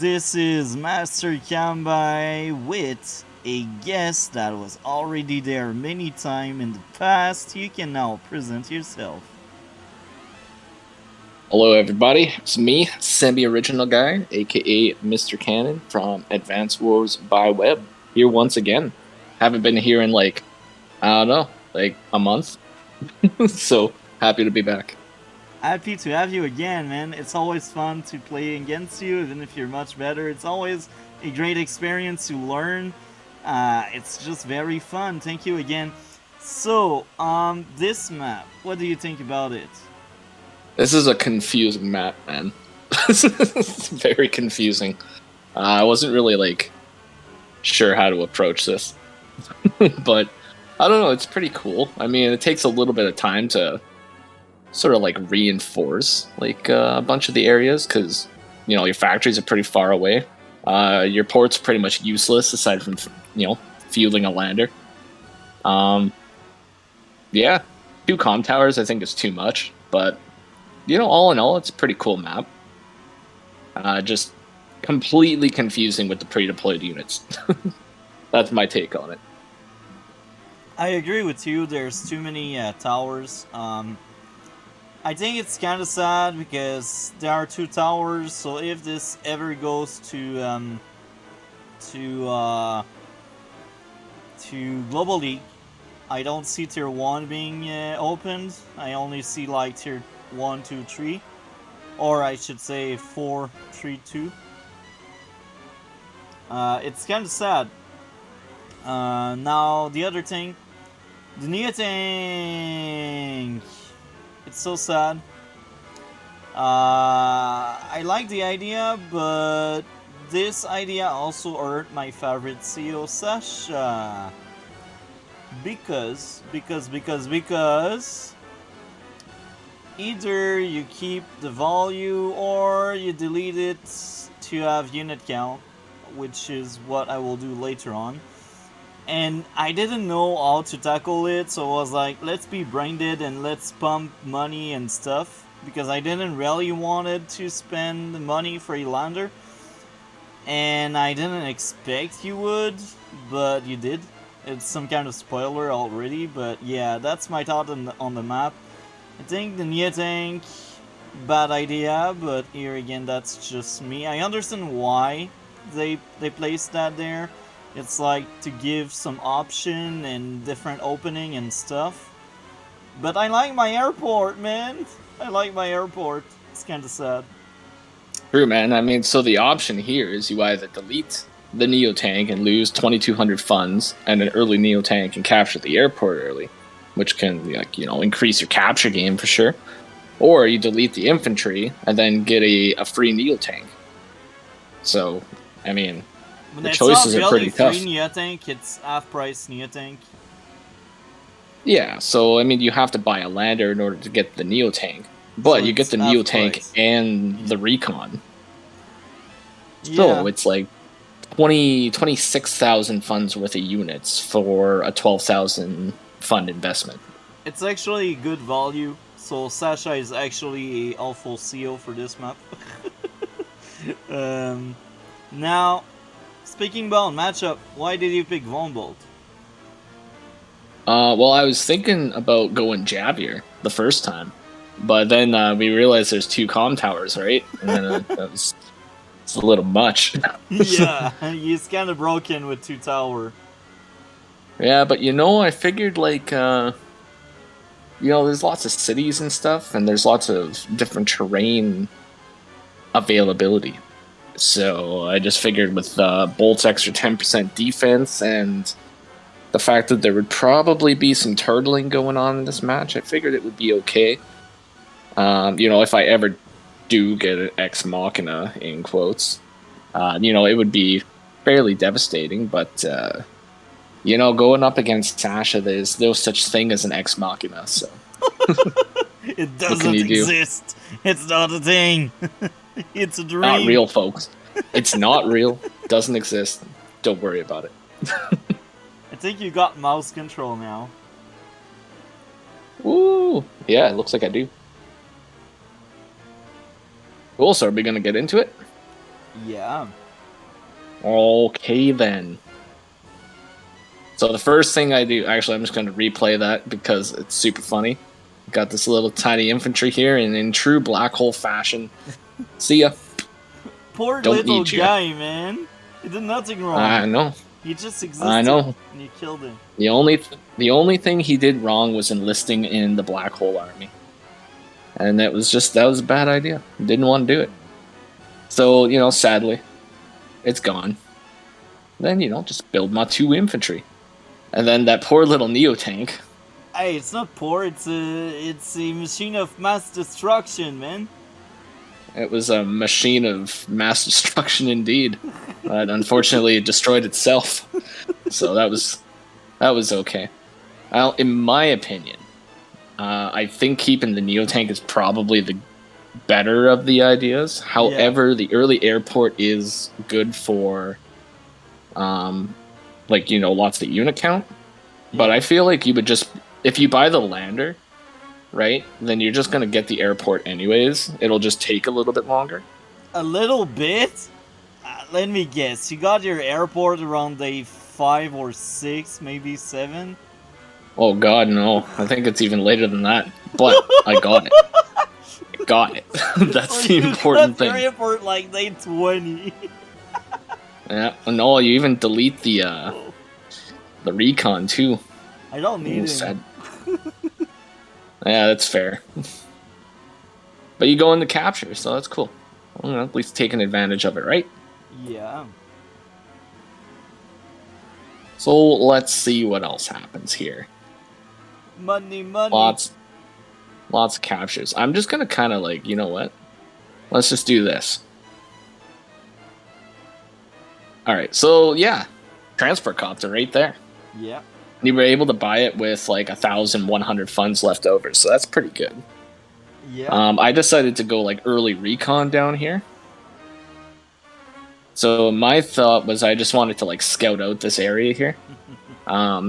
This is Master Kambai with a guest that was already there many times in the past. You can now present yourself. Hello, everybody. It's me, Semi Original Guy, aka Mr. Cannon from Advanced Wars by Web. Here once again. Haven't been here in I don't know, like a month. So happy to be back. Happy to have you again, man. It's always fun to play against you, even if you're much better. It's always a great experience to learn. It's just very fun. Thank you again. So, this map, what do you think about it? This is a confusing map, man. It's very confusing. I wasn't really sure how to approach this, but I don't know. It's pretty cool. I mean, it takes a little bit of time to sort of reinforce a bunch of the areas because your factories are pretty far away. Your port's pretty much useless aside from fueling a lander. Um, yeah, two comm towers I think is too much, but all in all, it's a pretty cool map. Just completely confusing with the pre-deployed units. That's my take on it. I agree with you. There's too many towers. I think it's kind of sad because there are two towers. So if this ever goes to Global League, I don't see tier 1 being opened. I only see like tier 1, 2, 3, or I should say 4, 3, 2. It's kind of sad. Now the other thing, the Neo Tank. It's so sad. I like the idea, but this idea also hurt my favorite CEO, Sasha. Because either you keep the value or you delete it to have unit count, which is what I will do later on. And I didn't know how to tackle it, so I was like, let's be brain dead and let's pump money and stuff, because I didn't really wanted to spend the money for a lander, and I didn't expect you would, but you did. It's some kind of spoiler already, but yeah, that's my thought on the map. I think the Nia tank, bad idea, but here again, that's just me. I understand why they placed that there. It's like to give some option and different opening and stuff. But I like my airport, man. I like my airport. It's kind of sad. True, man. I mean, so the option here is you either delete the Neo tank and lose 2,200 funds, and an early Neo tank and capture the airport early, which can increase your capture game for sure. Or you delete the infantry and then get a free Neo tank. So, I mean, But the it's not choices are really pretty tough. free Nia tank. It's half price Nia tank. Yeah, so I mean, you have to buy a lander in order to get the Neo tank, So but you get it's the Neo half tank price. and the recon. So Yeah, it's like 26,000 funds worth of units for a 12,000 fund investment. it's actually good value. So Sasha is actually a awful CEO for this map. um, Now, speaking about matchup, why did you pick Von Bolt? Well, I was thinking about going Javier the first time, but then we realized there's two comm towers, right? And then it's a little much. Yeah, he's kind of broken with two tower. Yeah, but I figured there's lots of cities and stuff, and there's lots of different terrain availability. So I just figured with Bolt's extra 10% defense and the fact that there would probably be some turtling going on in this match, I figured it would be okay. If I ever do get an Ex Machina, in quotes, it would be fairly devastating, but, going up against Sasha, there's no such thing as an Ex Machina, so It what can doesn't you do? exist. It's not a thing. It's a Not dream. real, folks. It's not real. Doesn't exist. Don't worry about it. I think you got mouse control now. Ooh, yeah, it looks like I do. Cool, so are we gonna get into it? Yeah. Okay, then. So the first thing I do, actually, I'm just going to replay that because it's super funny. Got this little tiny infantry here, and in true black hole fashion, see ya. Poor Don't little need you. guy, man. He did nothing wrong. I know. He just I existed, know. and you killed him. The only thing he did wrong was enlisting in the black hole army, and that was a bad idea. Didn't want to do it. So sadly, it's gone. Then just build my 2 infantry, and then that poor little Neo tank. Hey, it's not poor. It's a machine of mass destruction, man. It was a machine of mass destruction indeed. But unfortunately, it destroyed itself. So that was okay. In my opinion, I think keeping the Neo tank is probably the better of the ideas. However, the early airport is good for, lots of unit count. But I feel like you would just, if you buy the lander, right, then you're just going to get the airport anyways. It'll just take a little bit longer. A little bit? Let me guess. You got your airport around day 5 or 6, maybe 7? Oh god, no. I think it's even later than that. But I got it. I got it. That's So the important thing. Your thing. airport like day 20. Yeah. No, you even delete the recon too. I don't need it. Sad. Yeah, that's fair. But you go into capture, so that's cool. At least taking advantage of it, right? Yeah. So let's see what else happens here. Money. Lots of captures. I'm just gonna kind of you know what? Let's just do this. All right, so yeah, transport copter right there. Yeah. You were able to buy it with 1,100 funds left over, so that's pretty good. Yeah. I decided to go early recon down here. So my thought was I just wanted to scout out this area here.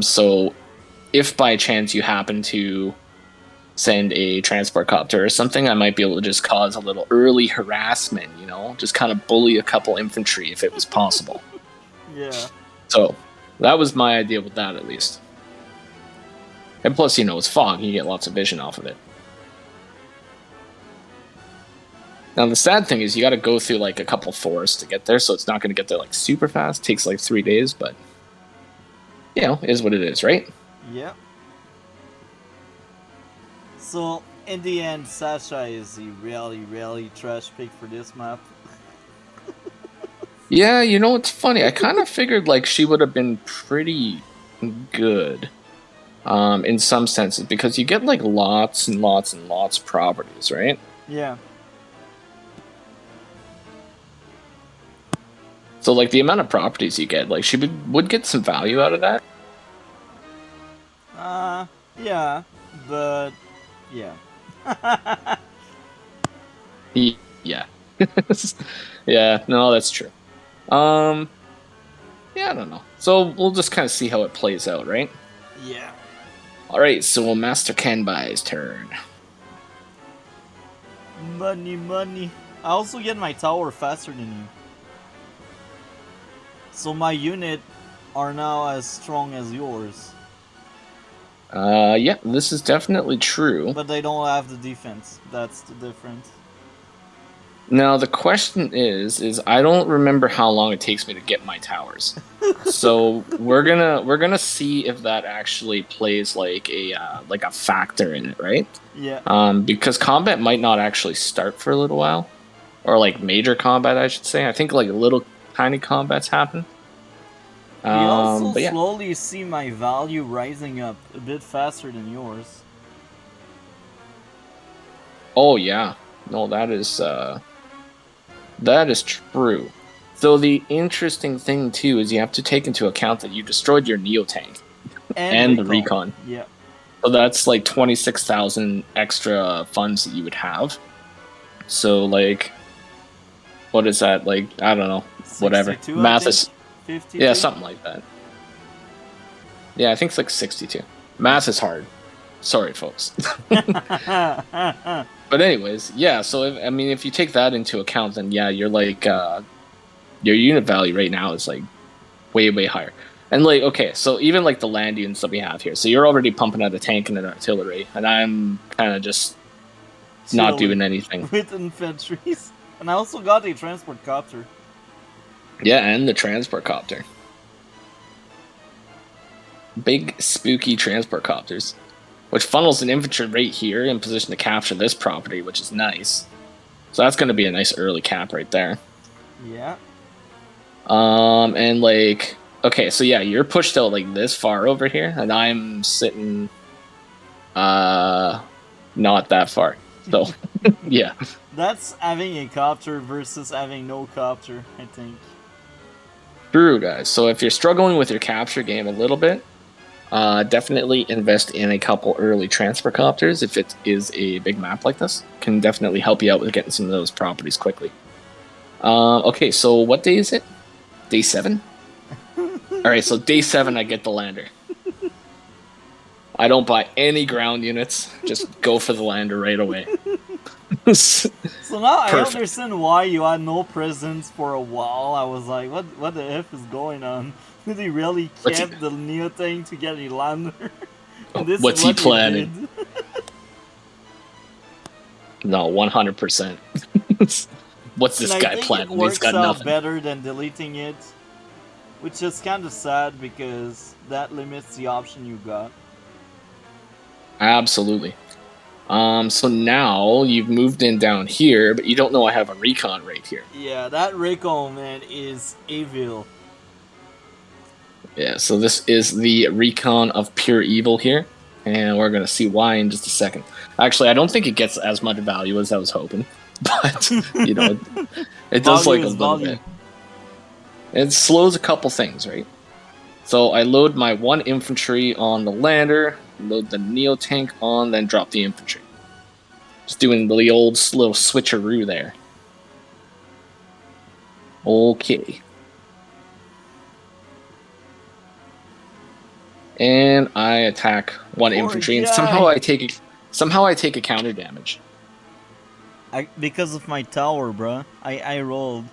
So if by chance you happen to send a transport copter or something, I might be able to just cause a little early harassment, just kind of bully a couple infantry if it was possible. Yeah. So that was my idea with that, at least. And plus, it's fog. You get lots of vision off of it. Now, the sad thing is you got to go through a couple forests to get there, so it's not going to get there super fast. It takes 3 days, but is what it is, right? Yeah. So, in the end, Sasha is a really trash pick for this map. Yeah, it's funny. I kind of figured she would have been pretty good in some senses, because you get lots and lots and lots of properties, right? Yeah. So the amount of properties you get, she would get some value out of that. Yeah, but yeah. Yeah. Yeah, no, that's true. Yeah, I don't know. So we'll just kind of see how it plays out, right? Yeah. Alright, so Master Kenbai's turn. Money. I also get my tower faster than you. So my unit are now as strong as yours. Yeah, this is definitely true. But they don't have the defense. That's the difference. Now the question is I don't remember how long it takes me to get my towers. So we're gonna see if that actually plays a factor in it, right? Yeah. Because combat might not actually start for a little while, or major combat, I should say. I think little tiny combats happen. We also but yeah. slowly see my value rising up a bit faster than yours. Oh yeah, no, that is true. So the interesting thing too is you have to take into account that you destroyed your Neo tank and the recon. Yeah. So that's 26,000 extra funds that you would have. So what is that? I don't know. Whatever. Math is 52? Yeah, something like that. Yeah, I think it's 62. Math is hard. Sorry, folks. But anyways, yeah. So if you take that into account, then yeah, you're your unit value right now is like way higher. And like, okay, so even like the land units that we have here, so you're already pumping out a tank and an artillery, and I'm kind of just not Chilling doing anything. with infantries. And I also got a transport copter. Yeah, and the transport copter. Big spooky transport copters, which funnels an infantry right here in position to capture this property, which is nice. So that's going to be a nice early cap right there. Yeah. And like, okay, so yeah, you're pushed out like this far over here, and I'm sitting, not that far. So, yeah. That's having a copter versus having no copter, I think. True, guys. So if you're struggling with your capture game a little bit, definitely invest in a couple early transfer copters if it is a big map like this. Can definitely help you out with getting some of those properties quickly. Okay, so what day is it? Day 7? Alright, so day 7 I get the lander. I don't buy any ground units, just go for the lander right away. So now I understand why you had no presents for a while. I was like, what the F is going on? Did he really kept the Neo thing to get a lander? What's he planning? No, 100%. What's this guy planning? He's got nothing. Better than deleting it, which is kind of sad because that limits the option you got. Absolutely. So now you've moved in down here, but you don't know I have a recon right here. Yeah, that recon, man, is evil. Yeah, so this is the recon of pure evil here, and we're going to see why in just a second. Actually, I don't think it gets as much value as I was hoping, but, you know, it does like a little bit. It slows a couple things, right? So I load my 1 infantry on the lander, load the Neo tank on, then drop the infantry. Just doing the old little switcheroo there. Okay. And I attack 1 infantry, and somehow I take a counter damage. Because of my tower, bruh. I rolled,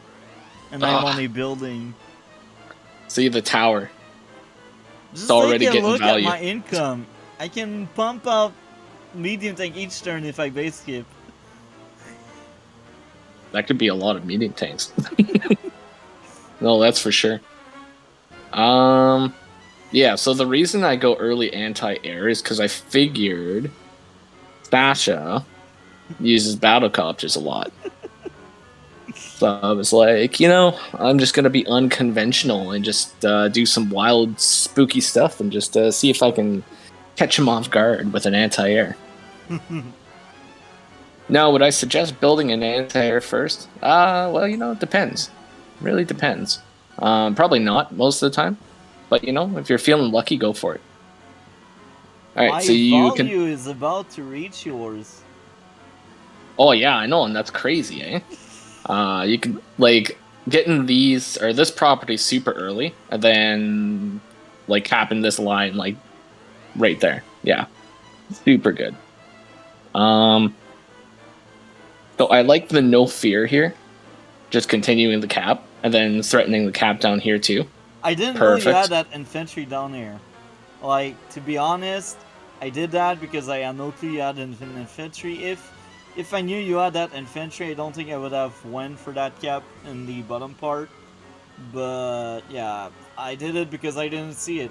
and I'm only building. See the tower. Just already take a look at my income. I can pump out medium tank each turn if I base skip. That could be a lot of medium tanks. No, that's for sure. Yeah, so the reason I go early anti-air is because I figured Sasha uses battlecopters a lot. So I was like, you know, I'm just going to be unconventional and just do some wild, spooky stuff and just see if I can catch him off guard with an anti-air. Now, would I suggest building an anti-air first? Well, you know, it depends. Really depends. Probably not most of the time. But, you know, if you're feeling lucky, go for it. Alright, so you can... value is about to reach yours. Oh, yeah, I know, and that's crazy, eh? You can, like, getting these, or this property super early, and then, like, capping this line, like, right there. Yeah. Super good. So I like the no fear here. Just continuing the cap, and then threatening the cap down here, too. I didn't know you had that infantry down here. Like, to be honest, I did that because I had no clue you had an infantry. If I knew you had that infantry, I don't think I would have went for that cap in the bottom part. But, yeah, I did it because I didn't see it.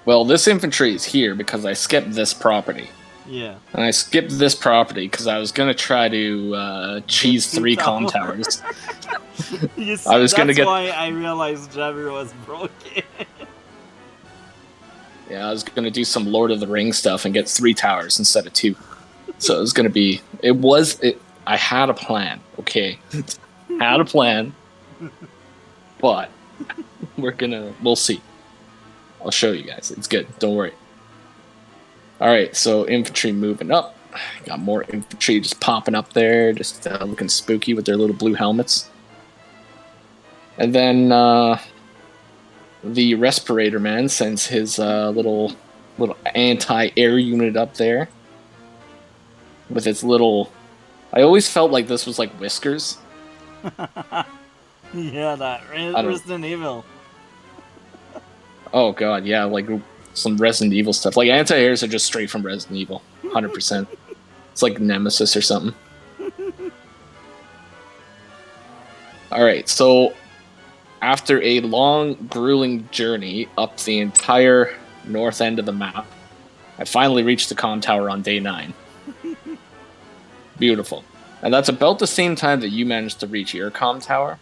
Well, this infantry is here because I skipped this property. Yeah. And I skipped this property because I was going to try to cheese 3 comm towers. You see, that's why I realized Jabber was broken. Yeah, I was going to do some Lord of the Rings stuff and get 3 towers instead of 2. So it was going to be... I had a plan, okay? Had a plan. But we'll see. I'll show you guys. It's good. Don't worry. Alright, so infantry moving up. Got more infantry just popping up there, just looking spooky with their little blue helmets. And then the respirator man sends his little anti-air unit up there with its little... I always felt like this was like Whiskers. Yeah, that I don't. Resident Evil. Oh god, yeah, like some Resident Evil stuff. Like anti-airs are just straight from Resident Evil, 100%. It's like Nemesis or something. All right, so after a long, grueling journey up the entire north end of the map, I finally reached the comm tower on day 9. Beautiful. And that's about the same time that you managed to reach your comm tower.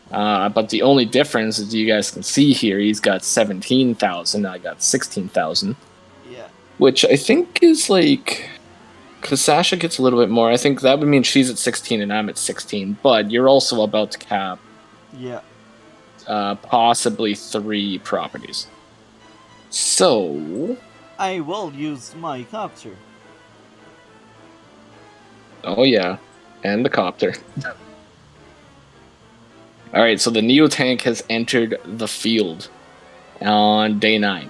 But the only difference, as you guys can see here, he's got 17,000. I got 16,000. Yeah. Which I think is like. Because Sasha gets a little bit more. I think that would mean she's at 16 and I'm at 16. But you're also about to cap Yeah. possibly 3 properties. So. I will use my copter. Oh, yeah. And the copter. All right, so the Neo tank has entered the field on day 9.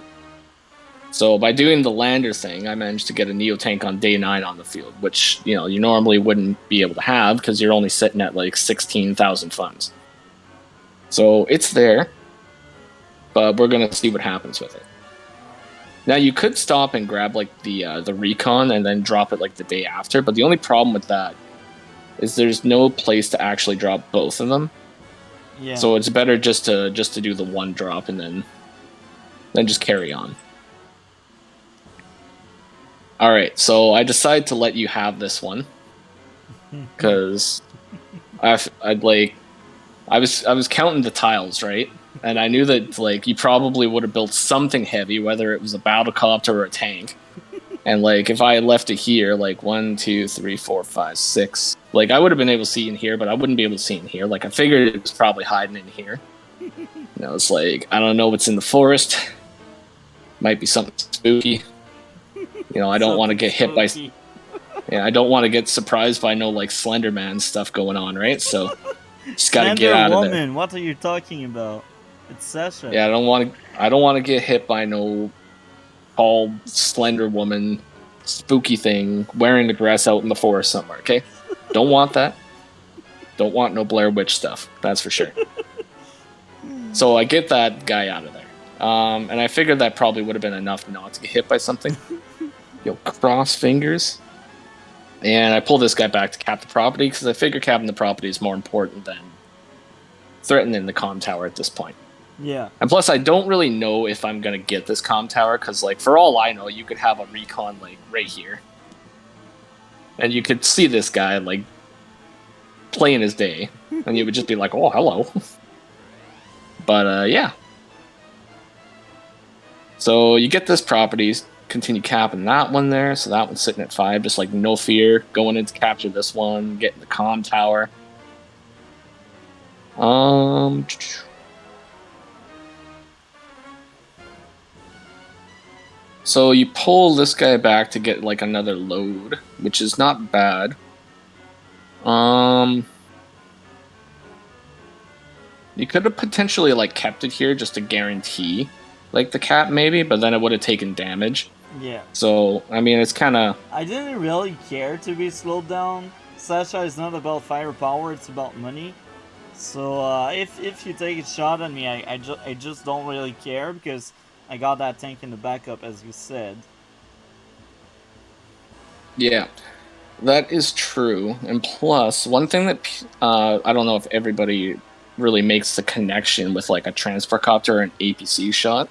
So by doing the lander thing, I managed to get a Neo tank on day 9 on the field, which you normally wouldn't be able to have because you're only sitting at like 16,000 funds. So it's there, but we're gonna see what happens with it. Now you could stop and grab like the recon and then drop it like the day after, but the only problem with that is there's no place to actually drop both of them. Yeah. So it's better just to do the one drop and then just carry on. All right, so I decided to let you have this one because I was counting the tiles, right? And I knew that like you probably would have built something heavy, whether it was a battlecopter or a tank. And like if I left it here, like 1, 2, 3, 4, 5, 6, like I would have been able to see in here, but I wouldn't be able to see in here. Like I figured it was probably hiding in here. It's like I don't know what's in the forest. Might be something spooky. I don't want to get hit by. Yeah, I don't want to get surprised by no like Slenderman stuff going on, right? So just gotta get out of there. What are you talking about? It's Sasha. Yeah, I don't want to get hit by no tall Slender Woman spooky thing wearing the dress out in the forest somewhere. Okay, don't want that. Don't want no Blair Witch stuff. That's for sure. So I get that guy out of there, and I figured that probably would have been enough not to get hit by something. Cross fingers. And I pull this guy back to cap the property because I figure capping the property is more important than threatening the comm tower at this point. Yeah. And plus, I don't really know if I'm going to get this comm tower because, like, for all I know, you could have a recon, like, right here. And you could see this guy, like, playing his day. And you would just be like, oh, hello. But, yeah. So you get this property, continue capping that one there. So that one's sitting at 5, just like no fear. Going in to capture this one, getting the comm tower. So you pull this guy back to get like another load, which is not bad. You could have potentially like kept it here just to guarantee like the cap maybe, but then it would have taken damage. Yeah. So I mean it's kind of. I didn't really care to be slowed down. Sasha is not about firepower; it's about money. So if you take a shot at me, I just don't really care because I got that tank in the backup, as you said. Yeah, that is true. And plus, one thing that I don't know if everybody really makes the connection with like a transport copter or an APC shot.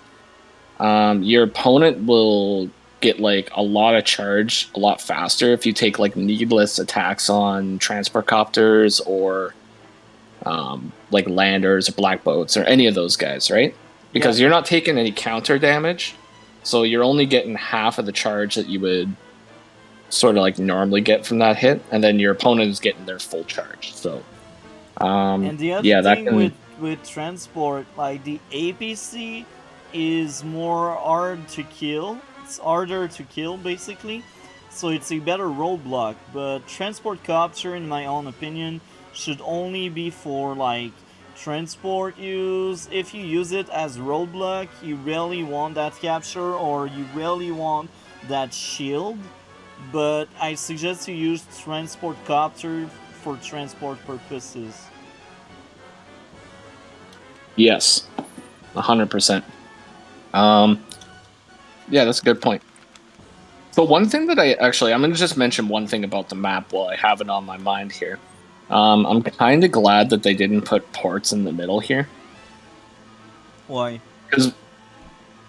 Your opponent will get like a lot of charge a lot faster if you take like needless attacks on transport copters or like landers or black boats or any of those guys, right? Because you're not taking any counter damage, so you're only getting half of the charge that you would sort of like normally get from that hit, and then your opponent is getting their full charge. So and the other thing with transport, like the APC is more hard to kill. It's harder to kill basically, so it's a better roadblock. But transport copter, in my own opinion, should only be for like transport use. If you use it as roadblock, you really want that capture or you really want that shield. But I suggest you use transport copter for transport purposes. Yes, 100%. Yeah, that's a good point. But one thing that I'm going to just mention one thing about the map while I have it on my mind here. I'm kind of glad that they didn't put ports in the middle here. Why? Because,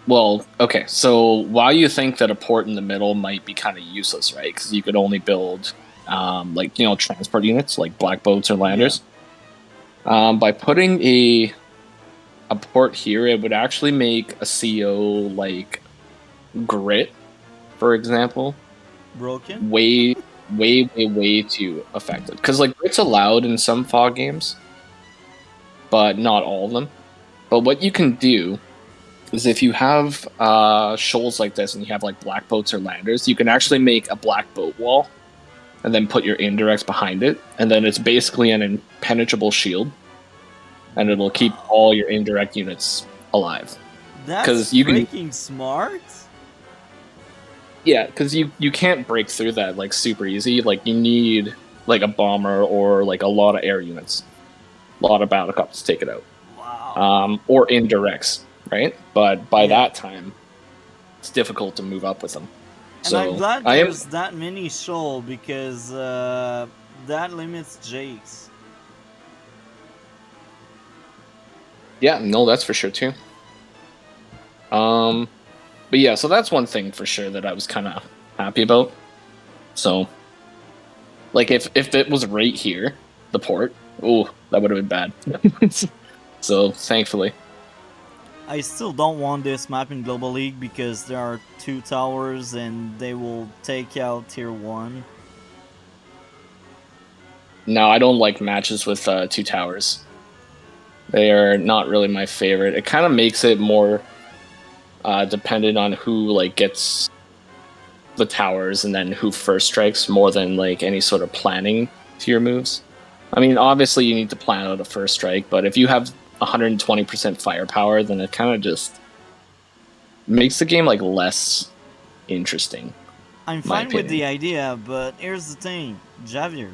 well, okay, so while you think that a port in the middle might be kind of useless, right? Because you could only build, transport units like black boats or landers. Yeah. By putting a port here, it would actually make a CO like Grit, for example, Broken? way too effective. Because like Grit's allowed in some fog games, but not all of them. But what you can do is if you have shoals like this and you have like black boats or landers, you can actually make a black boat wall and then put your indirects behind it, and then it's basically an impenetrable shield, and it'll keep all your indirect units alive. That's you freaking can, smart. yeah, because you can't break through that like super easy. Like you need like a bomber or like a lot of air units, a lot of battle cups to take it out. Wow. Or indirects, right? But by that time, it's difficult to move up with them. And So I'm glad there's that many shoal because that limits Jake's. Yeah, no, that's for sure too. But yeah, so that's one thing for sure that I was kind of happy about. So, like, if it was right here, the port, oh, that would have been bad. So, thankfully. I still don't want this map in Global League because there are 2 towers and they will take out tier 1. No, I don't like matches with 2 towers. They are not really my favorite. It kind of makes it more dependent on who like gets the towers and then who first strikes more than like any sort of planning to your moves. I mean, obviously you need to plan out a first strike, but if you have 120% firepower, then it kind of just makes the game like less interesting. I'm fine with the idea, but here's the thing, Javier.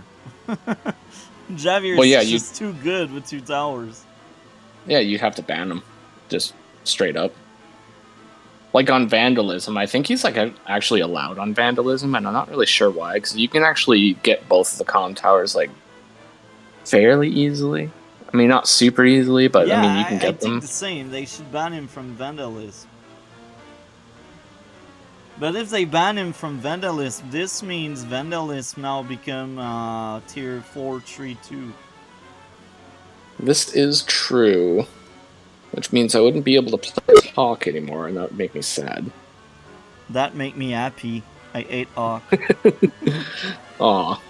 Javier is just too good with 2 towers. Yeah, you have to ban him, just straight up. Like on Vandalism, I think he's like actually allowed on Vandalism, and I'm not really sure why, because you can actually get both of the comm towers like fairly easily. I mean, not super easily, but yeah, I mean, you can get them. I think the same. They should ban him from Vandalism. But if they ban him from Vandalism, this means Vandalism now become tier 432. This is true. Which means I wouldn't be able to play Hawk anymore, and that would make me sad. That make me happy. I ate Hawk. Aw.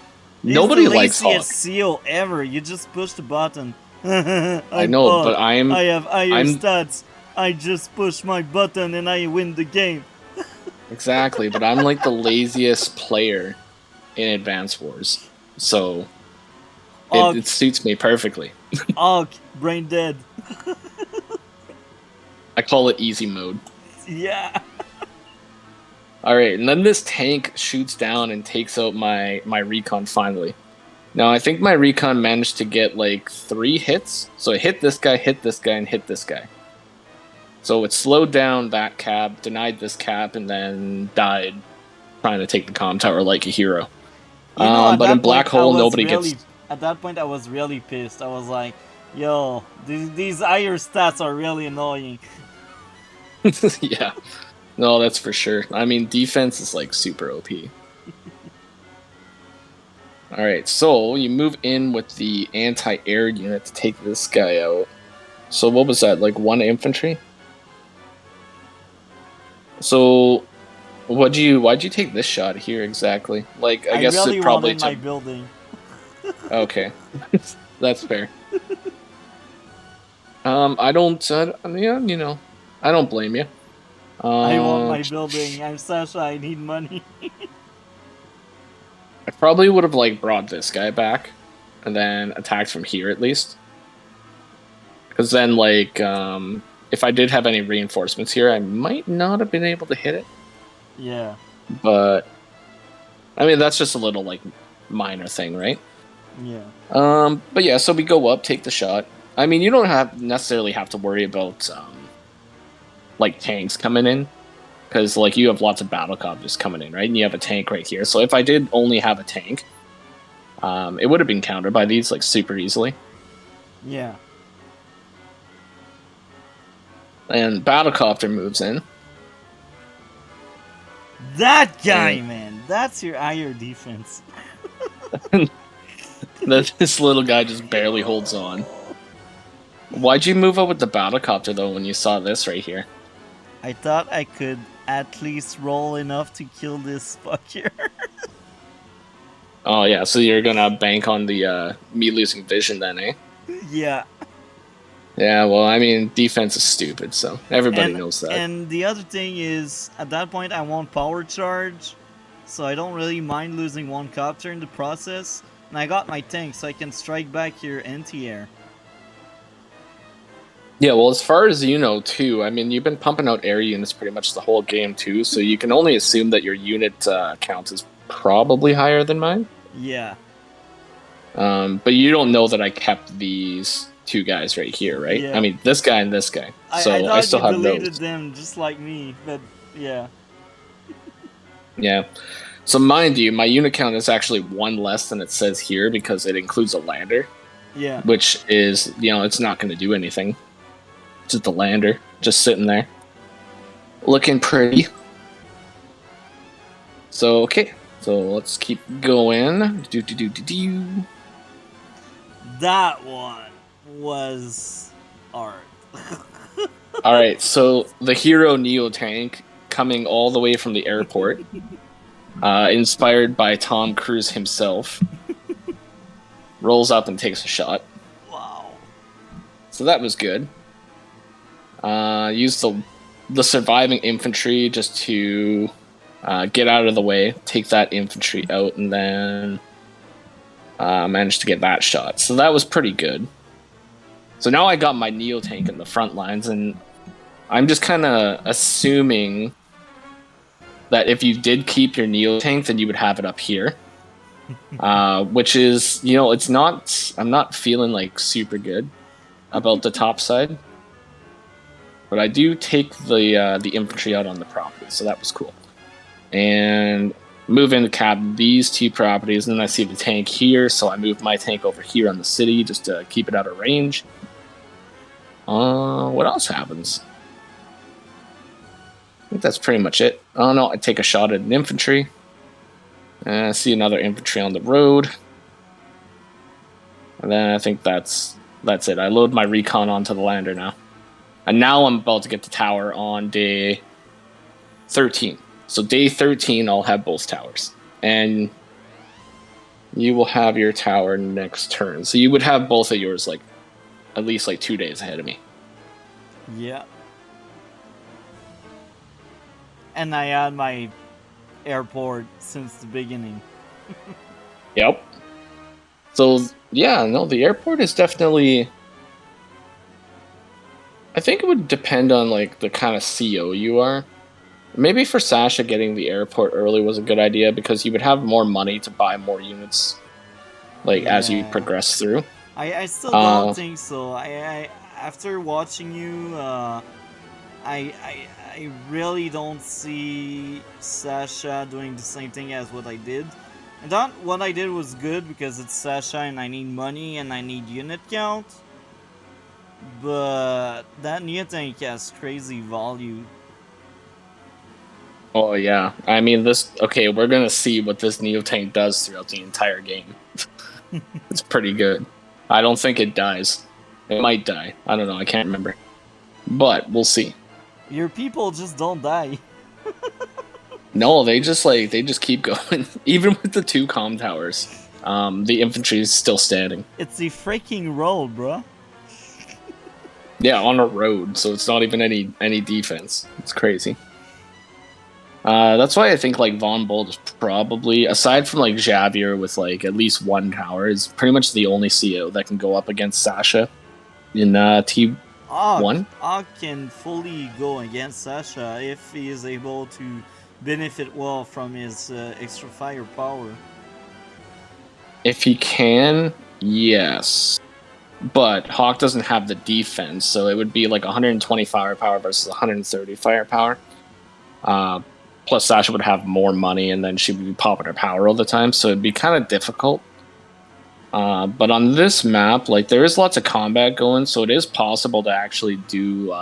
Nobody likes Hawk. He's the laziest seal ever. You just push the button. I know, but I have higher stats. I just push my button and I win the game. Exactly, but I'm like the laziest player in Advance Wars. So it suits me perfectly. Hawk, brain dead. I call it easy mode. Yeah. Alright, and then this tank shoots down and takes out my recon finally. Now, I think my recon managed to get like 3 hits. So it hit this guy, and hit this guy. So it slowed down that cap, denied this cap, and then died trying to take the comm tower like a hero. But in Black Hole, nobody gets... At that point, I was really pissed. I was like, yo, these higher stats are really annoying. Yeah. No, that's for sure. I mean, defense is like super OP. Alright, so you move in with the anti-air unit to take this guy out. So what was that, like 1 infantry? So why'd you take this shot here exactly? Like I guess really it probably wanted my building. Okay. That's fair. I don't I don't blame you. I want my building. I'm Sasha, I need money. I probably would have like brought this guy back and then attacked from here at least. Because then like if I did have any reinforcements here, I might not have been able to hit it. Yeah. But I mean that's just a little like minor thing, right? Yeah. But yeah, so we go up, take the shot. I mean, you don't necessarily have to worry about like tanks coming in, because like you have lots of battlecopters coming in, right? And you have a tank right here. So if I did only have a tank, it would have been countered by these like super easily. Yeah. And battlecopter moves in. That guy, And man. That's your higher defense. this little guy just barely holds on. Why'd you move up with the battlecopter though when you saw this right here? I thought I could at least roll enough to kill this fucker. Oh yeah, so you're gonna bank on the me losing vision then, eh? Yeah. Yeah, well, I mean, defense is stupid, so everybody knows that. And the other thing is, at that point, I want power charge, so I don't really mind losing one copter in the process. And I got my tank, so I can strike back your anti-air. Yeah, well, as far as you know, too, I mean, you've been pumping out air units pretty much the whole game, too, so you can only assume that your unit count is probably higher than mine. Yeah. But you don't know that I kept these two guys right here, right? Yeah. I mean, this guy and this guy. So I thought I still you have deleted those. them just like me, but yeah. Yeah. So mind you, my unit count is actually one less than it says here because it includes a lander. Yeah. Which is, it's not going to do anything. Just the lander, just sitting there. Looking pretty. So, okay. So let's keep going. That one was art. Alright, so the hero Neo tank coming all the way from the airport. Inspired by Tom Cruise himself. Rolls up and takes a shot. Wow. So that was good. Used the surviving infantry just to get out of the way, take that infantry out, and then managed to get that shot. So that was pretty good. So now I got my Neo tank in the front lines, and I'm just kind of assuming that if you did keep your Neo tank, then you would have it up here. Which is, it's not. I'm not feeling like super good about the top side, but I do take the infantry out on the property, so that was cool. And move in to cap these two properties, and then I see the tank here, so I move my tank over here on the city just to keep it out of range. What else happens? I think that's pretty much it. Oh no, I take a shot at an infantry. I see another infantry on the road. And then I think that's it. I load my recon onto the lander now. And now I'm about to get the tower on day 13. So day 13, I'll have both towers. And you will have your tower next turn. So you would have both of yours at least 2 days ahead of me. Yeah. And I had my airport since the beginning. Yep. So, yeah, no, the airport is definitely... I think it would depend on, the kind of CO you are. Maybe for Sasha, getting the airport early was a good idea because you would have more money to buy more units, as you progress through. I still don't think so. I after watching you, I really don't see Sasha doing the same thing as what I did. I thought what I did was good because it's Sasha and I need money and I need unit count. But that Neo tank has crazy value. Oh yeah, I mean okay, we're gonna see what this Neo tank does throughout the entire game. It's pretty good. I don't think it dies. It might die. I don't know. I can't remember. But we'll see. Your people just don't die. No, they just keep going. Even with the 2 comm towers, the infantry is still standing. It's a freaking road, bro. Yeah, on a road, so it's not even any defense. It's crazy. That's why I think Von Bolt is probably, aside from Xavier with at least 1 tower, is pretty much the only CO that can go up against Sasha in T1. Og can fully go against Sasha if he is able to benefit well from his extra firepower. If he can, yes. but Hawk doesn't have the defense, so it would be like 120 firepower versus 130 firepower. Plus, Sasha would have more money, and then she would be popping her power all the time, so it'd be kind of difficult. But on this map, like there is lots of combat going, so it is possible to actually do.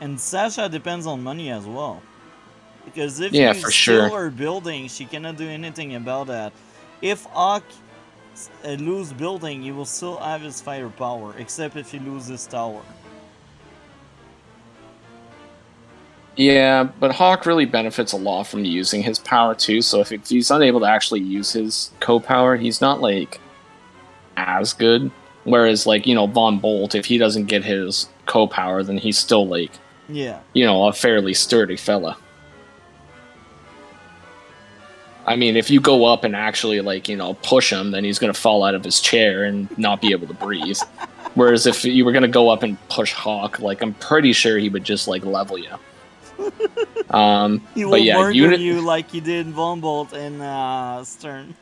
And Sasha depends on money as well. Because if Yeah, you for steal sure. her building, she cannot do anything about that. If Hawk lose building, he will still have his firepower, except if he loses tower. Yeah, but Hawk really benefits a lot from using his power too. So if he's unable to actually use his co-power, he's not like as good. Whereas like, Von Bolt, if he doesn't get his co-power, then he's still like, Yeah. a fairly sturdy fella. I mean, if you go up and actually like, push him, then he's gonna fall out of his chair and not be able to breathe. Whereas if you were gonna go up and push Hawk, like I'm pretty sure he would just like level you. He But will yeah, murder you like he did Von Bolt and Stern.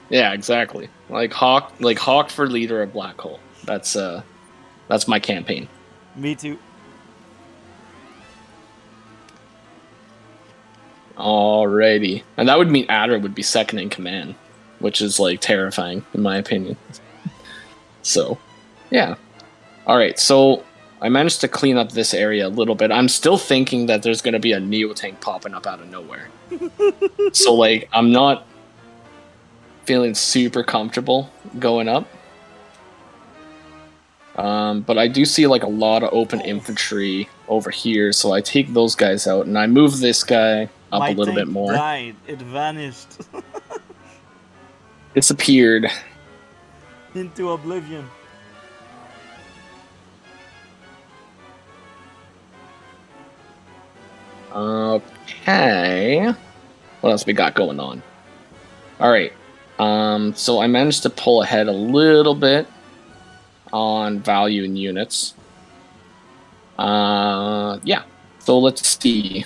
Yeah, exactly. Like Hawk for leader of Black Hole. That's my campaign. Me too. Alrighty. And that would mean Adder would be second in command, which is like terrifying in my opinion. So, yeah. Alright, so I managed to clean up this area a little bit. I'm still thinking that there's gonna be a Neo tank popping up out of nowhere. So like I'm not feeling super comfortable going up. But I do see like a lot of open infantry over here, so I take those guys out and I move this guy up My a little bit tank more. died. It vanished Disappeared. into oblivion. Okay. What else we got going on? Alright. So I managed to pull ahead a little bit on value in units. Yeah. So let's see.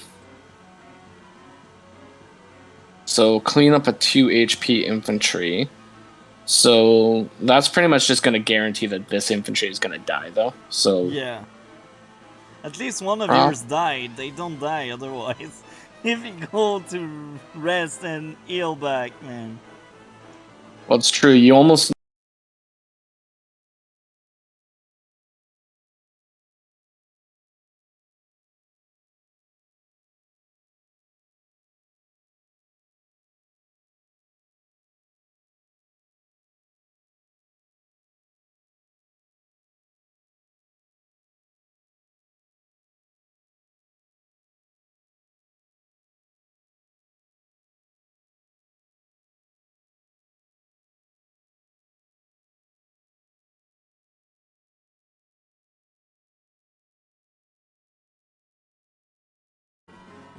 So clean up a 2 HP infantry. So that's pretty much just going to guarantee that this infantry is going to die, though. So yeah. At least one of yours died. They don't die otherwise. If you go to rest and heal back, man. Well, it's true. You almost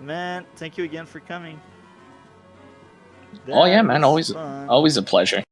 Man, thank you again for coming. Oh yeah, That man, was always fun. always a pleasure.